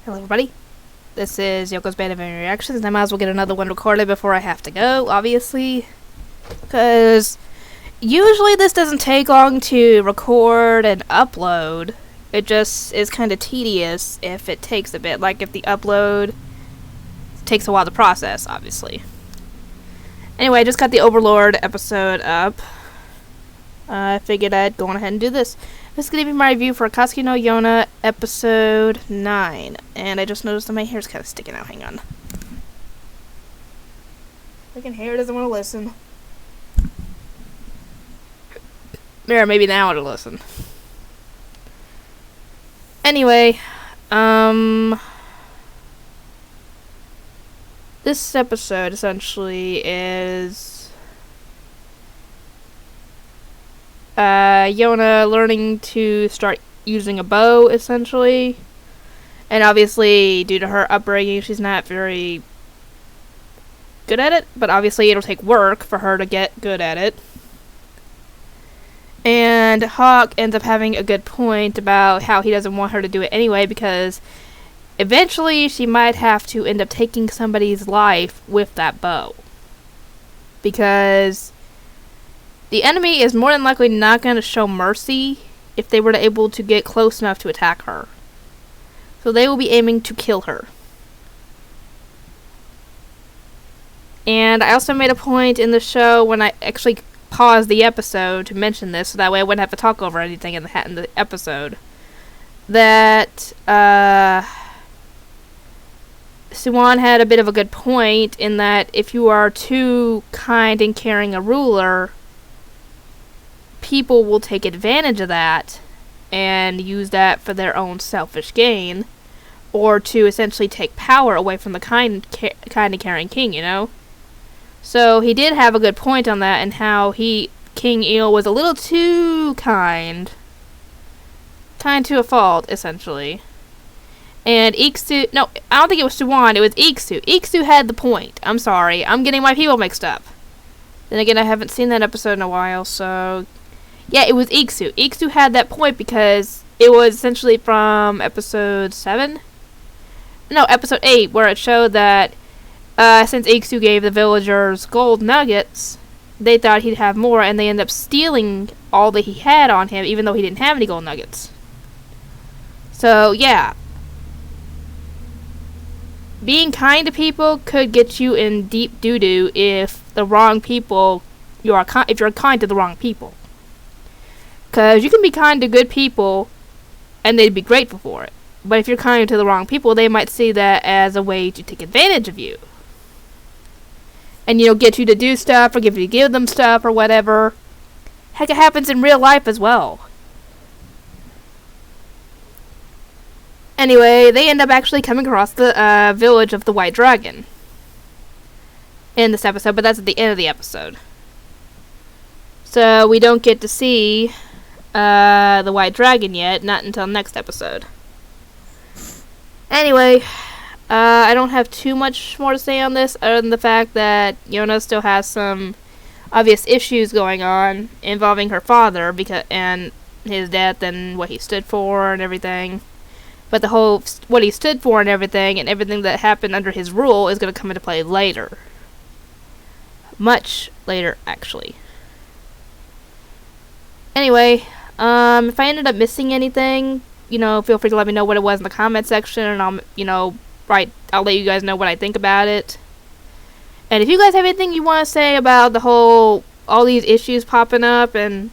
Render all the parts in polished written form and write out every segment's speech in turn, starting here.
Hello everybody, this is Yoko's Band of Anime Reactions, and I might as well get another one recorded before I have to go, obviously. Because usually this doesn't take long to record and upload. It just is kind of tedious if it takes a bit, like if the upload takes a while to process, obviously. Anyway, I just got the Overlord episode up. I figured I'd go on ahead and do this. This is going to be my review for Akatsuki no Yona episode 9. And I just noticed that my hair's kind of sticking out. Hang on. Freaking hair doesn't want to listen. There, maybe now it'll listen. Anyway, this episode essentially is Yona learning to start using a bow, essentially. And obviously, due to her upbringing, she's not very good at it. But obviously, it'll take work for her to get good at it. And Hawk ends up having a good point about how he doesn't want her to do it anyway, because eventually she might have to end up taking somebody's life with that bow. Because the enemy is more than likely not going to show mercy if they were able to get close enough to attack her. So they will be aiming to kill her. And I also made a point in the show when I actually paused the episode to mention this, so that way I wouldn't have to talk over anything in the episode, that Suwon had a bit of a good point in that if you are too kind and caring a ruler, people will take advantage of that and use that for their own selfish gain, or to essentially take power away from the kind and caring king, you know? So he did have a good point on that, and how King Eel was a little too kind to a fault, essentially. And Iksu, no, I don't think it was Suwon, it was Iksu. Iksu had the point. I'm sorry, I'm getting my people mixed up. Then again, I haven't seen that episode in a while, so yeah, it was Iksu. Iksu had that point because it was essentially from episode 7? No, episode 8, where it showed that since Iksu gave the villagers gold nuggets, they thought he'd have more, and they ended up stealing all that he had on him, even though he didn't have any gold nuggets. So, yeah. Being kind to people could get you in deep doo-doo if the wrong people, if you're kind to the wrong people. Because you can be kind to good people, and they'd be grateful for it. But if you're kind to the wrong people, they might see that as a way to take advantage of you. And, get you to do stuff, or give them stuff, or whatever. Heck, it happens in real life as well. Anyway, they end up actually coming across the village of the White Dragon in this episode, but that's at the end of the episode. So we don't get to see the White Dragon yet, not until next episode. Anyway, I don't have too much more to say on this, other than the fact that Yona still has some obvious issues going on involving her father and his death and what he stood for and everything. But the whole what he stood for and everything that happened under his rule is going to come into play later. Much later, actually. Anyway, if I ended up missing anything, feel free to let me know what it was in the comment section, and I'll let you guys know what I think about it. And if you guys have anything you want to say about all these issues popping up, and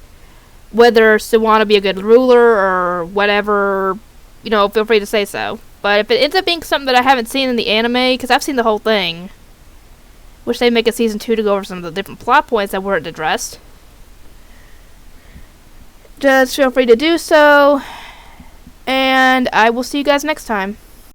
whether Suwon will be a good ruler or whatever, feel free to say so. But if it ends up being something that I haven't seen in the anime, because I've seen the whole thing, wish they'd make a season 2 to go over some of the different plot points that weren't addressed, just feel free to do so. And I will see you guys next time.